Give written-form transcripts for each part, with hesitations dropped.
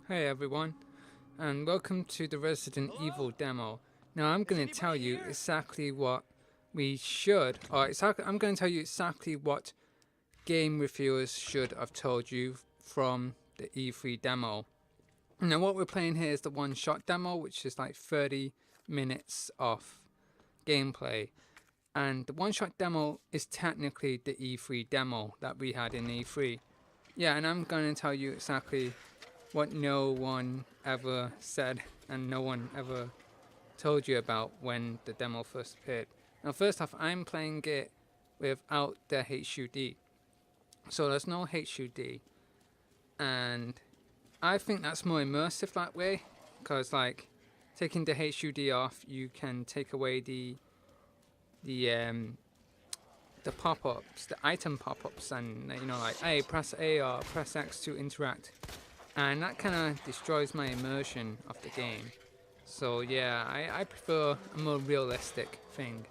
Hey everyone, and welcome to the Resident Evil demo. Now I'm going to tell you exactly what we should, or I'm going to tell you exactly what game reviewers should have told you from the E3 demo. Now what we're playing here is the one-shot demo, which is like 30 minutes of gameplay. And the one-shot demo is technically the E3 demo that we had in E3. Yeah, and I'm going to tell you exactly what no one ever said and no one ever told you about when the demo first appeared. Now, first off, I'm playing it without the HUD, so there's no HUD, and I think that's more immersive that way, because like taking the HUD off, you can take away the um the pop-ups, the item pop-ups, and like, hey, press A or press X to interact, and that kind of destroys my immersion of the game. So yeah, I prefer a more realistic thing.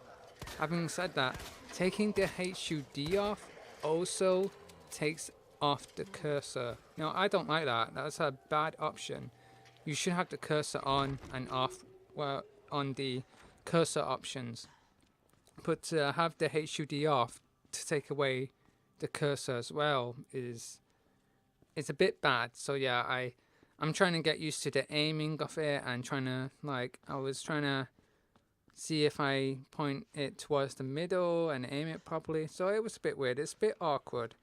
Having said that, taking the HUD off also takes off the cursor. Now I don't like that. That's a bad option. You should have the cursor on and off, well, on the cursor options. But to have the HUD off to take away the cursor as well is a bit bad. So yeah, I'm trying to get used to the aiming of it, and I was trying to see if I point it towards the middle and aim it properly. So it was a bit weird. It's a bit awkward.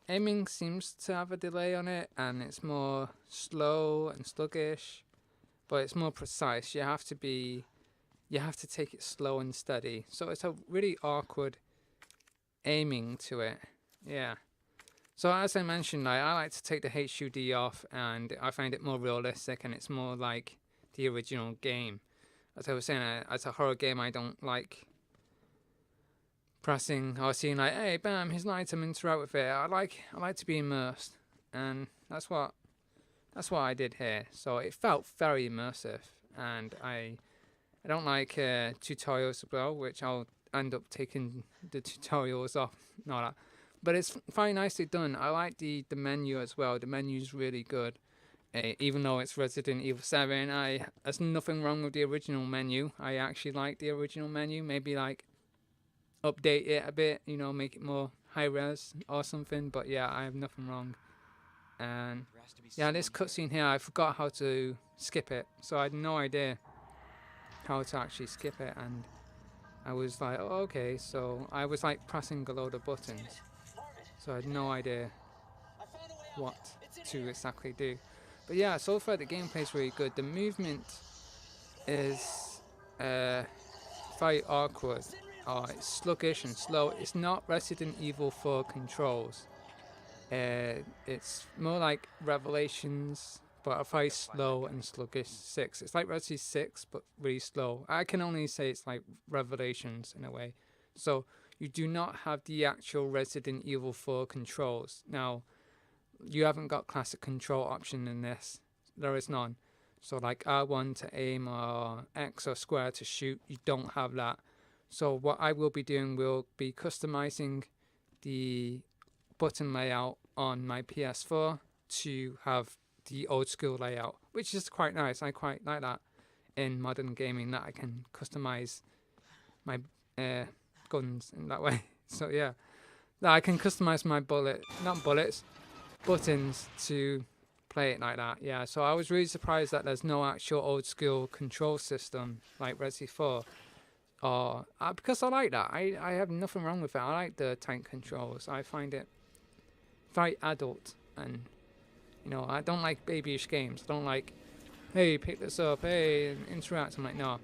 Aiming seems to have a delay on it, and it's more slow and sluggish, but it's more precise. You have to take it slow and steady. So it's a really awkward aiming to it. Yeah. So as I mentioned, I like to take the HUD off, and I find it more realistic, and it's more like the original game. As I was saying, as a horror game, I don't like pressing or seeing like, hey, bam, here's an item, interact with it. I like to be immersed, and that's what I did here. So it felt very immersive, and I don't like tutorials as well, which I'll end up taking the tutorials off. Not that. But it's very nicely done. I like the menu as well. The menu's really good. Even though it's Resident Evil 7, there's nothing wrong with the original menu. I actually like the original menu. Maybe like update it a bit, make it more high res or something. But yeah, I have nothing wrong. And yeah, this cutscene here, I forgot how to skip it. So I had no idea how to actually skip it. And I was like, oh, okay. So I was like pressing a load of buttons. So I had no idea what to exactly do. But yeah, so far the gameplay is really good. The movement is very awkward. It's sluggish and slow. It's not Resident Evil 4 controls. It's more like Revelations, but a very slow and sluggish 6. It's like Resident 6, but really slow. I can only say it's like Revelations in a way. So you do not have the actual Resident Evil 4 controls. Now, you haven't got classic control option in this. There is none. So like R1 to aim or X or square to shoot, you don't have that. So what I will be doing will be customizing the button layout on my PS4 to have the old school layout, which is quite nice. I quite like that in modern gaming, that I can customize my guns in that way. So yeah, that I can customize my buttons to play it like that. Yeah, so I was really surprised that there's no actual old school control system like Resi 4. Or because I like that. I have nothing wrong with it. I like the tank controls. I find it very adult, and I don't like babyish games. I don't like, hey, pick this up, hey, interact. I'm like, no.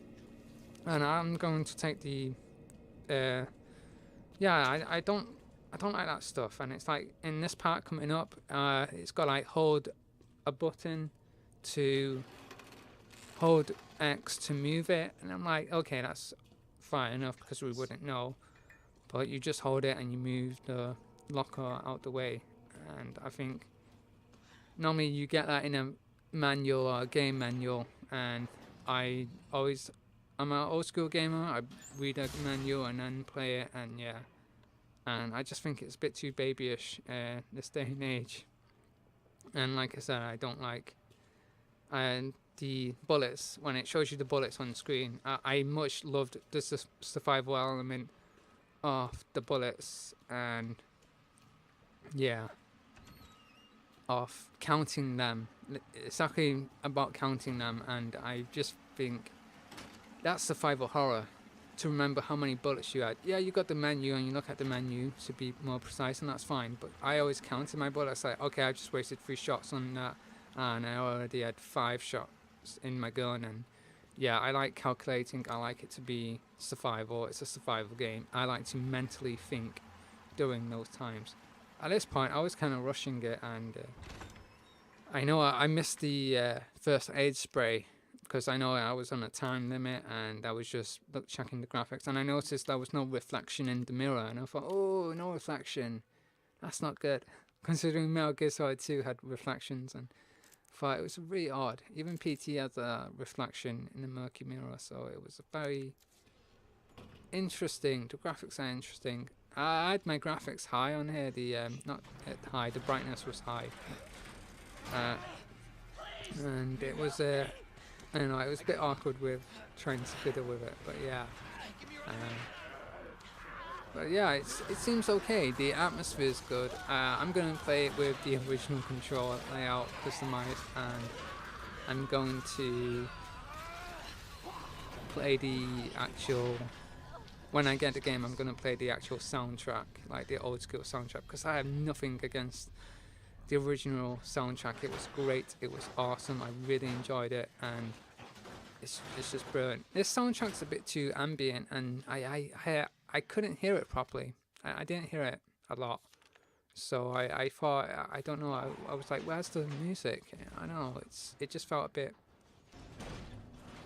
And I'm going to take the I don't like that stuff. And it's like in this part coming up, it's got like hold a button to hold X to move it, and I'm like, okay, that's fine enough because we wouldn't know. But you just hold it and you move the locker out the way, and I think normally you get that in a manual or a game manual, and I'm an old school gamer. I read a manual and then play it, and yeah, and I just think it's a bit too babyish this day and age. And like I said, I don't like and the bullets, when it shows you the bullets on the screen, I much loved the survival element of the bullets, and yeah, of counting them. It's actually about counting them, and I just think that's survival horror, to remember how many bullets you had. Yeah, you got the menu and you look at the menu to be more precise, and that's fine, but I always counted my bullets, like, okay, I just wasted 3 shots on that, and I already had 5 shots in my gun. And yeah, I like calculating. I like it to be survival. It's a survival game. I like to mentally think during those times. At this point, I was kind of rushing it, and I know I missed the first aid spray, because I know I was on a time limit, and I was just checking the graphics, and I noticed there was no reflection in the mirror, and I thought, oh, no reflection, that's not good, considering Metal Gear Solid 2 had reflections. And thought it was really odd. Even PT has a reflection in the murky mirror, so it was very interesting. The graphics are interesting. I had my graphics high on here. The not high. The brightness was high, and it was I don't know. It was a bit awkward with trying to fiddle with it, but yeah. But yeah, it seems okay. The atmosphere is good. I'm going to play it with the original control layout customized, and I'm going to play the actual... When I get the game, I'm going to play the actual soundtrack, like the old school soundtrack, because I have nothing against the original soundtrack. It was great. It was awesome. I really enjoyed it, and it's just brilliant. This soundtrack's a bit too ambient, and I couldn't hear it properly. I didn't hear it a lot. So I thought, I don't know, I was like, where's the music? I don't know, it just felt a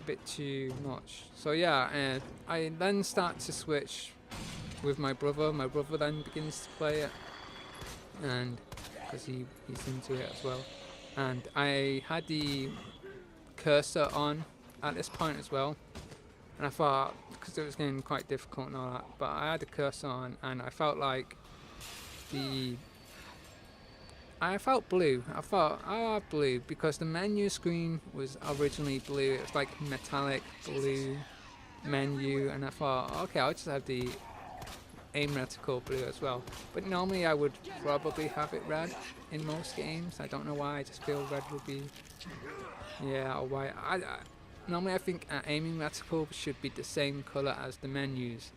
bit too much. So yeah, I then start to switch with my brother. My brother then begins to play it, and because he's into it as well. And I had the cursor on at this point as well. And I thought, because it was getting quite difficult and all that, but I had the cursor on, and I felt like I felt blue. I thought, oh, blue, because the menu screen was originally blue. It was like metallic blue menu, and I thought, okay, I'll just have the aim reticle blue as well. But normally I would probably have it red in most games. I don't know why. I just feel red would be, yeah, or white. Normally I think an aiming reticle should be the same color as the menus.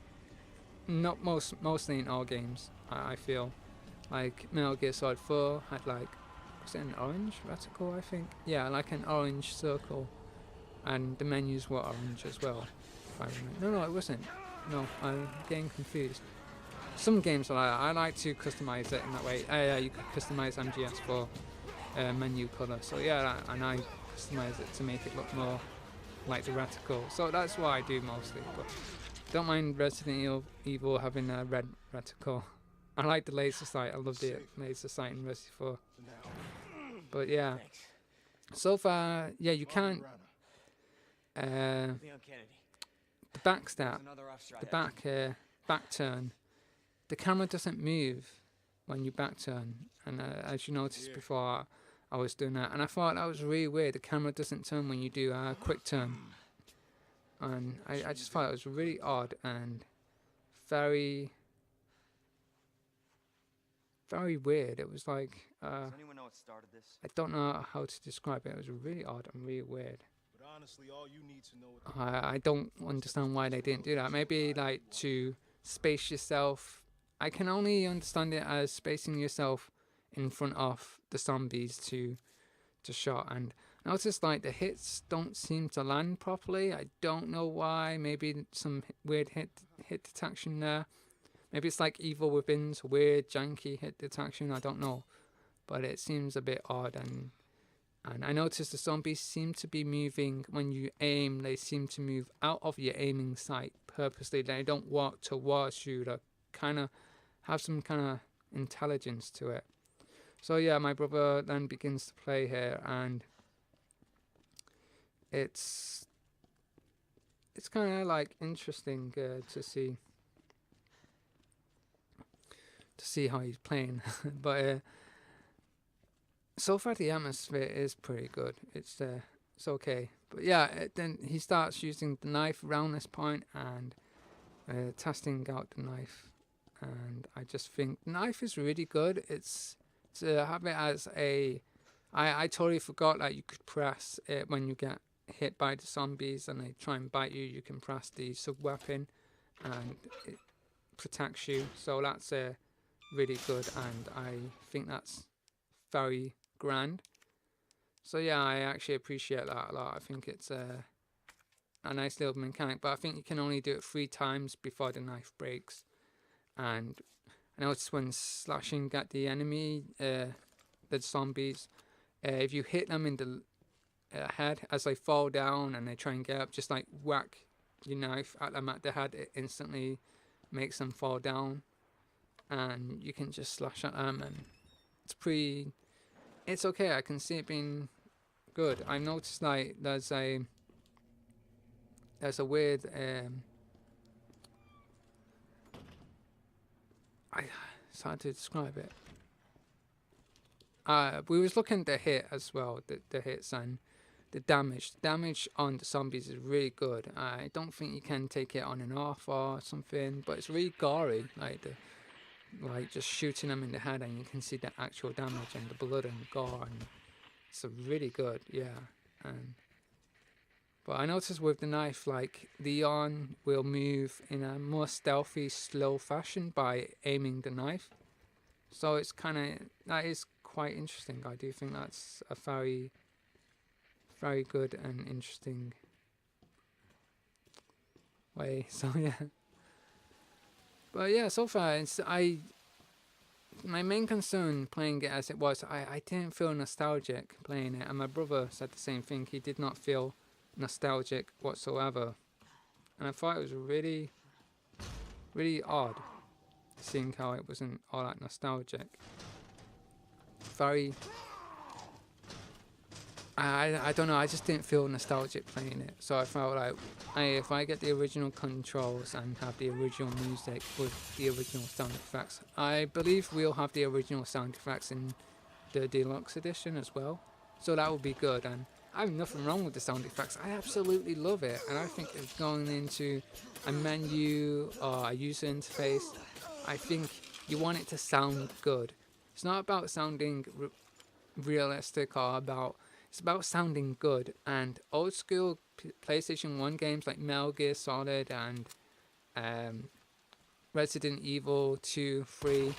Not mostly in all games, I feel. Like Metal Gear Solid 4 had like, was it an orange reticle, I think? Yeah, like an orange circle, and the menus were orange as well, if I remember. No, it wasn't. No, I'm getting confused. Some games I like to customize it in that way. Yeah, you could customize MGS for menu color. So yeah, and I customize it to make it look more like the reticle. So that's what I do mostly. But don't mind Resident Evil having a red reticle. I like the laser sight. I love the laser sight in Resident 4. But yeah, so far, yeah, you can't. The back stat, the back turn. The camera doesn't move when you back turn, and as you noticed before, I was doing that, and I thought that was really weird. The camera doesn't turn when you do a quick turn, and I just thought it was really odd and very weird. It was like, Does anyone know what started this? I don't know how to describe it. It was really odd and really weird. But honestly, all you need to know I don't understand why they didn't do that. Maybe like to space yourself. I can only understand it as spacing yourself in front of the zombies to shot. And I noticed like the hits don't seem to land properly. I don't know why. Maybe some weird hit detection there. Maybe it's like Evil Within's weird janky hit detection. I don't know, but it seems a bit odd. And I noticed the zombies seem to be moving when you aim. They seem to move out of your aiming sight purposely. They don't walk towards you. They kind of have some kind of intelligence to it. So yeah, my brother then begins to play here, and it's kind of like interesting to see how he's playing. But so far the atmosphere is pretty good. It's it's okay. But yeah, then he starts using the knife around this point and testing out the knife, and I just think the knife is really good. It's to have it as a, I totally forgot that you could press it when you get hit by the zombies and they try and bite you. You can press the sub weapon, and it protects you. So that's really good, and I think that's very grand. So yeah, I actually appreciate that a lot. I think it's a nice little mechanic, but I think you can only do it 3 times before the knife breaks. And I noticed when slashing at the enemy, the zombies, if you hit them in the head as they fall down and they try and get up, just like whack your knife at them at the head, it instantly makes them fall down, and you can just slash at them, and it's okay. I can see it being good. I noticed like there's a weird it's hard to describe it. We was looking at the hit as well, the hits and the damage. The damage on the zombies is really good. I don't think you can take it on and off or something, but it's really gory. Like just shooting them in the head, and you can see the actual damage and the blood and the gore, and it's really good, yeah. But I noticed with the knife, like Leon will move in a more stealthy, slow fashion by aiming the knife. So it's that is quite interesting. I do think that's a very, very good and interesting way. So yeah. But yeah, so far my main concern playing it as it was, I didn't feel nostalgic playing it, and my brother said the same thing. He did not feel nostalgic whatsoever, and I thought it was really, really odd seeing how it wasn't all that nostalgic. Very, I don't know, I just didn't feel nostalgic playing it, so I felt like, if I get the original controls and have the original music with the original sound effects, I believe we'll have the original sound effects in the deluxe edition as well, so that would be good. And I have nothing wrong with the sound effects. I absolutely love it, and I think it's going into a menu or a user interface, I think you want it to sound good. It's not about sounding realistic it's about sounding good. And old school PlayStation 1 games like Metal Gear Solid and Resident Evil 2, 3,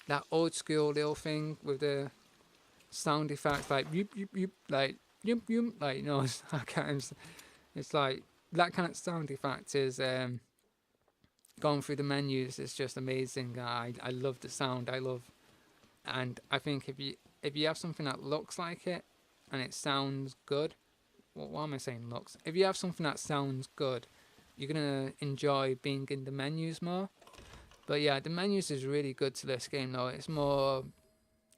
that old school little thing with the sound effects like yoop yoop yoop, like yoop yoop, like, you know, it's like that kind of sound effect is going through the menus is just amazing. I love the sound. And I think if you have something that looks like it and it sounds good, what am I saying, looks? If you have something that sounds good, you're gonna enjoy being in the menus more. But yeah, the menus is really good to this game though.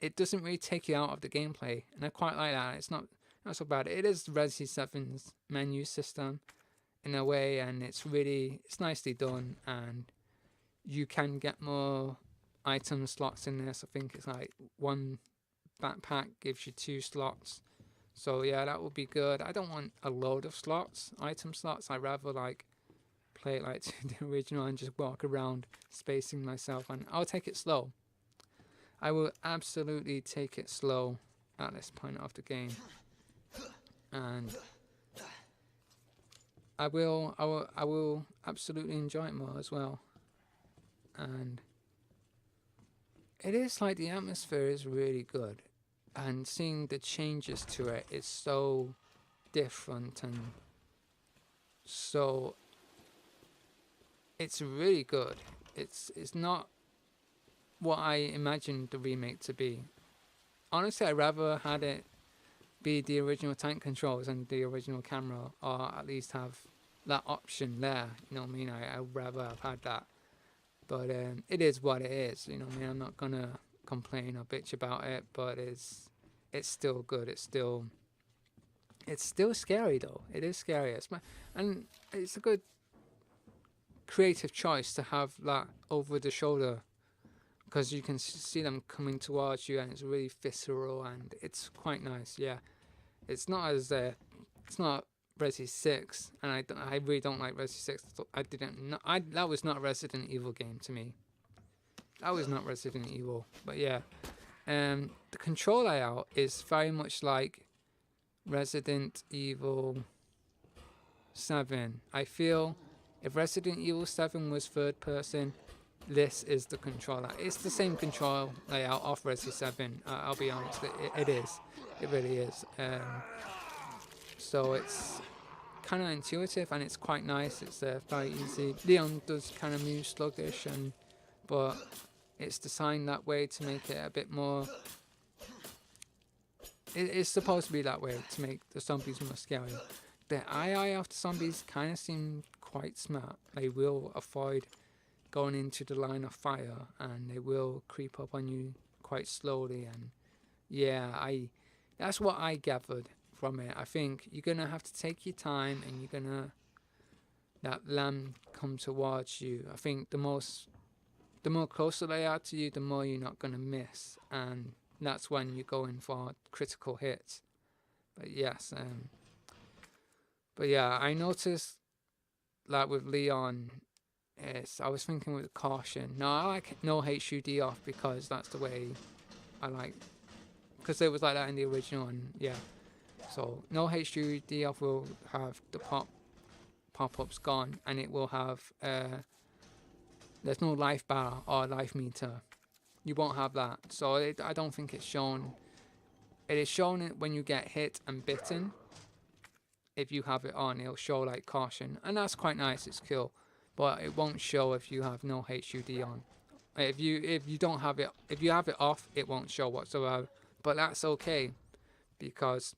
It doesn't really take you out of the gameplay, and I quite like that. It's not so bad. It is Resi 7's menu system in a way, and it's nicely done, and you can get more item slots in this. I think it's like one backpack gives you 2 slots. So yeah, that would be good. I don't want a load of item slots. I rather like play it like the original and just walk around spacing myself, and I'll take it slow. I will absolutely take it slow at this point of the game, and I will absolutely enjoy it more as well. And it is like the atmosphere is really good, and seeing the changes to it is so different, and so it's really good. It's not what I imagined the remake to be. Honestly, I'd rather had it be the original tank controls and the original camera, or at least have that option there. You know what I mean? I'd rather have had that. But it is what it is. You know what I mean? I'm not gonna complain or bitch about it, but it's still good. It's still scary though. It is scary. And it's a good creative choice to have that over the shoulder, because you can see them coming towards you, and it's really visceral, and it's quite nice. Yeah, it's not as it's not Resi 6, and I really don't like Resi 6. That was not a Resident Evil game to me. That was not Resident Evil. But yeah, the control layout is very much like Resident Evil 7. I feel if Resident Evil 7 was third person, this is the controller. It's the same control layout of Resident 7. I'll be honest, it is. It really is. So it's kind of intuitive and it's quite nice. It's very easy. Leon does kind of move sluggish, but it's designed that way to make it a bit more. It's supposed to be that way to make the zombies more scary. The AI of the zombies kind of seem quite smart. They will avoid going into the line of fire and they will creep up on you quite slowly. And yeah, that's what I gathered from it. I think you're gonna have to take your time and you're gonna let them come towards you. I think the more closer they are to you, the more you're not gonna miss, and that's when you're going for critical hits. But yes, but yeah, I noticed that with Leon, I was thinking with caution. No, I like no HUD off because that's the way I like, because it was like that in the original, and yeah. So no HUD off will have the pop-ups gone, and it will have there's no life bar or life meter. You won't have that. So I don't think it's shown. It is shown when you get hit and bitten. If you have it on, it'll show like caution, and that's quite nice. It's cool, but it won't show if you have no HUD on. If you don't have it, if you have it off, it won't show whatsoever. But that's okay, because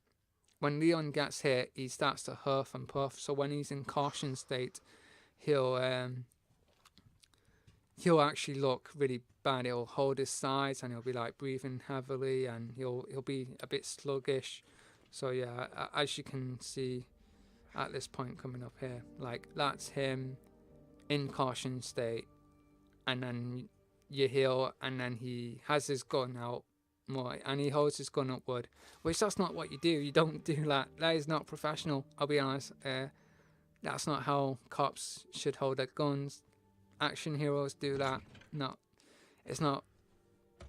when Leon gets hit, he starts to huff and puff. So when he's in caution state, he'll actually look really bad. He'll hold his sides and he'll be like breathing heavily, and he'll be a bit sluggish. So yeah, as you can see at this point coming up here, like that's him in caution state, and then you heal, and then he has his gun out more, and he holds his gun upward, which that's not what you do. You don't do that. That is not professional. I'll be honest. That's not how cops should hold their guns. Action heroes do that. No, it's not.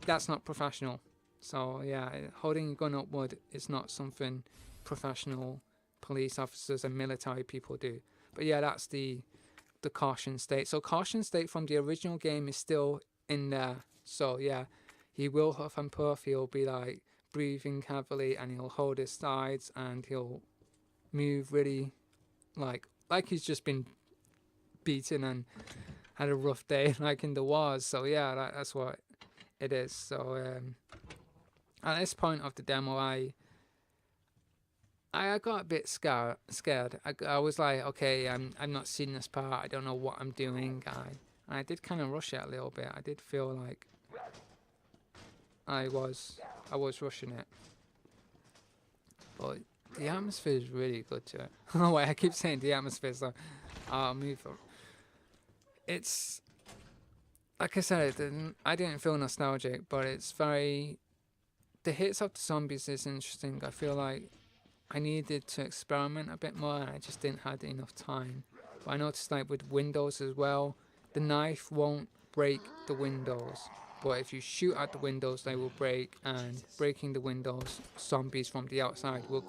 That's not professional. So yeah, holding your gun upward is not something professional police officers and military people do. But yeah, that's the caution state. So caution state from the original game is still in there. So yeah, he will huff and puff. He'll be like breathing heavily, and he'll hold his sides, and he'll move really like he's just been beaten and had a rough day, like in the wars. So yeah, that's what it is. So at this point of the demo, I got a bit scared. I was like, okay, I'm not seeing this part. I don't know what I'm doing. I did kind of rush it a little bit. I did feel like I was rushing it. But the atmosphere is really good to it. Oh wait, I keep saying the atmosphere, so I'll move on. It's like I said, I didn't feel nostalgic, but it's very. The hits of the zombies is interesting. I feel like I needed to experiment a bit more, and I just didn't have enough time. But I noticed like with windows as well, the knife won't break the windows, but if you shoot at the windows, they will break, and breaking the windows, zombies from the outside will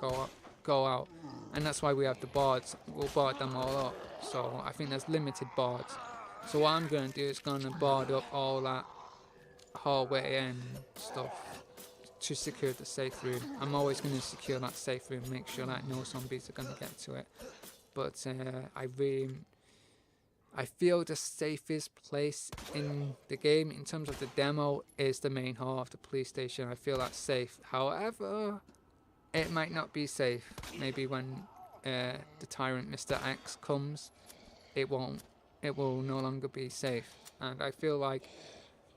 go out, and that's why we have the boards. We'll board them all up. So I think there's limited boards. So what I'm going to do is going to board up all that hallway and stuff to secure the safe room. I'm always going to secure that safe room, make sure that no zombies are going to get to it. But I feel the safest place in the game in terms of the demo is the main hall of the police station. I feel that's safe. However, it might not be safe. Maybe when the tyrant Mr. X comes, it will no longer be safe. And I feel like,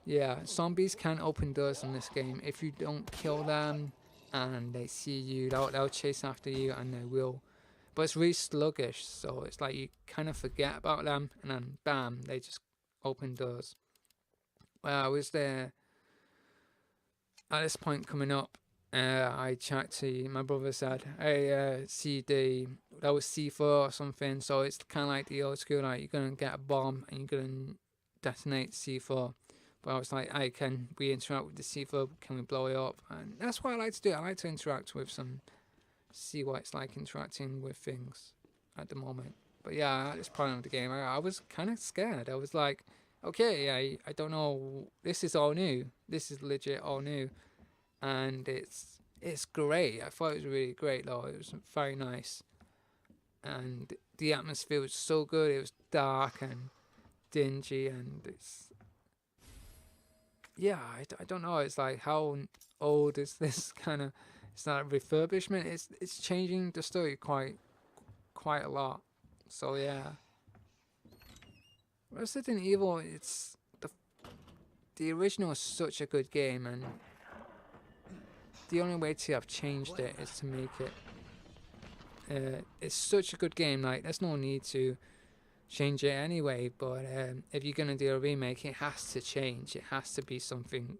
yeah, zombies can open doors in this game. If you don't kill them and they see you, they'll chase after you, and they will. But it's really sluggish, so it's like you kind of forget about them, and then bam, they just open doors. Well, I was there at this point coming up. I chat to my brother said, "Hey, see that was C4 or something." So it's kind of like the old school, like you're gonna get a bomb and you're gonna detonate C4. But I was like, "Hey, can we interact with the C4? Can we blow it up?" And that's what I like to do. I like to interact with some, see what it's like interacting with things at the moment. But yeah, at this point of the game, I was kind of scared. I was like, "Okay, I don't know. This is all new. This is legit all new." And it's great. I thought it was really great though. It was very nice, and the atmosphere was so good. It was dark and dingy, and it's yeah. I don't know. It's like how old is this kind of? It's not a refurbishment. It's changing the story quite a lot. So yeah, Resident Evil. It's the original is such a good game, and the only way to have changed it is to make it. It's such a good game. Like, there's no need to change it anyway. But if you're gonna do a remake, it has to change. It has to be something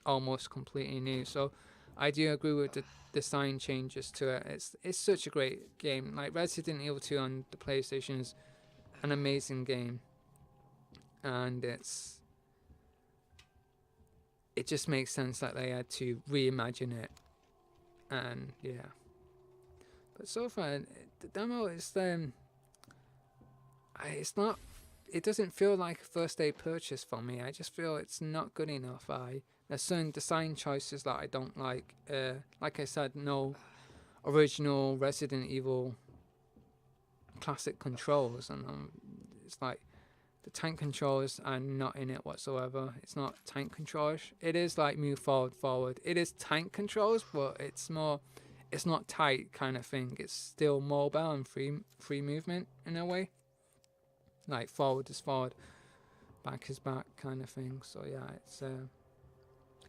almost completely new. So, I do agree with the design changes to it. It's such a great game. Like Resident Evil 2 on the PlayStation is an amazing game, and it just makes sense that they had to reimagine it. And yeah, but so far the demo is it's not. It doesn't feel like a first day purchase for me. I just feel it's not good enough. There's certain design choices that I don't like. Like I said, no original Resident Evil classic controls, and it's like the tank controls are not in it whatsoever. It's not tank controls. It is like move forward. It is tank controls, but it's more. It's not tight kind of thing. It's still mobile and free movement in a way. Like forward is forward, back is back kind of thing. So yeah,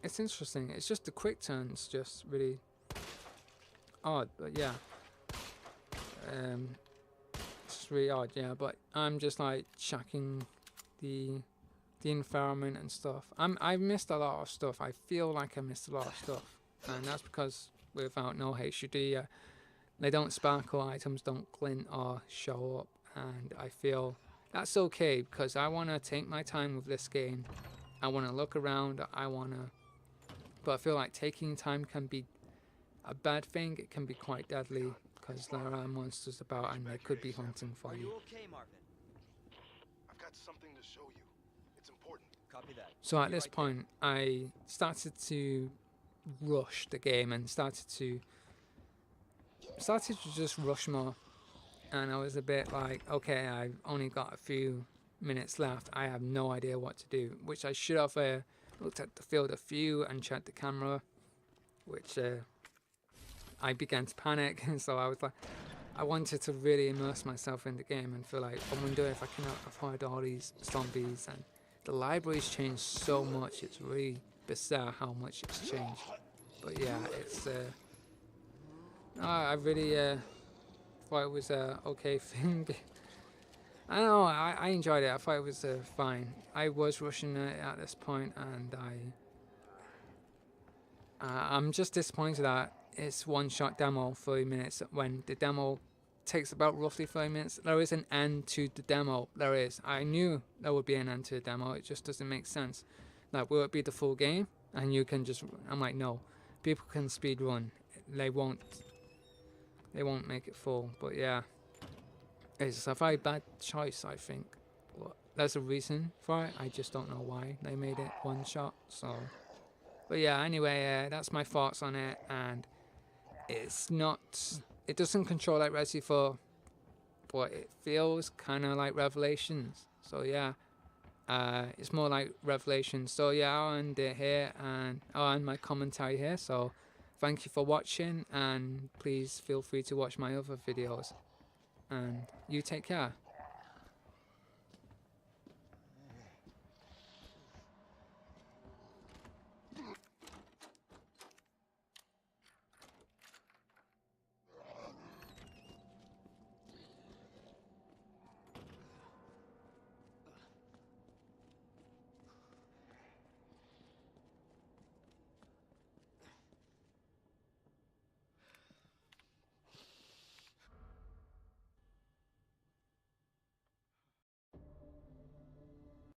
it's interesting. It's just the quick turns just really odd, but yeah, it's just really odd. Yeah, but I'm just like checking the environment and stuff. I've missed a lot of stuff. I feel like I missed a lot of stuff, and that's because without no HUD, they don't sparkle, items don't glint or show up, and I feel that's okay because I want to take my time with this game. I want to look around. But I feel like taking time can be a bad thing. It can be quite deadly because there are monsters about and they could be hunting for you. Okay, Marvin? I've got something to show you. It's important. Copy that. So at this point, I started to rush the game and started to just rush more. And I was a bit like, okay, I've only got a few minutes left. I have no idea what to do, which I should have looked at the field of view and checked the camera, which I began to panic. And so I was like, I wanted to really immerse myself in the game and feel like, I wonder if I can avoid all these zombies. And the library's changed so much. It's really bizarre how much it's changed. But yeah, it's I really thought it was a okay thing. I don't know, I enjoyed it. I thought it was fine. I was rushing it at this point, and I'm just disappointed that it's one-shot demo, 30 minutes, when the demo takes about roughly 30 minutes. There is an end to the demo. There is. I knew there would be an end to the demo. It just doesn't make sense. Like, will it be the full game? And you can just... I'm like, no. People can speed run. They won't make it full. But yeah. It's a very bad choice, I think. But there's a reason for it. I just don't know why they made it one shot. So... But yeah, anyway, that's my thoughts on it, and it's not, it doesn't control like Resi 4, but it feels kind of like Revelations. So yeah, it's more like Revelations. So yeah, I'll end it here, and I'll end my commentary here. So thank you for watching, and please feel free to watch my other videos, and you take care.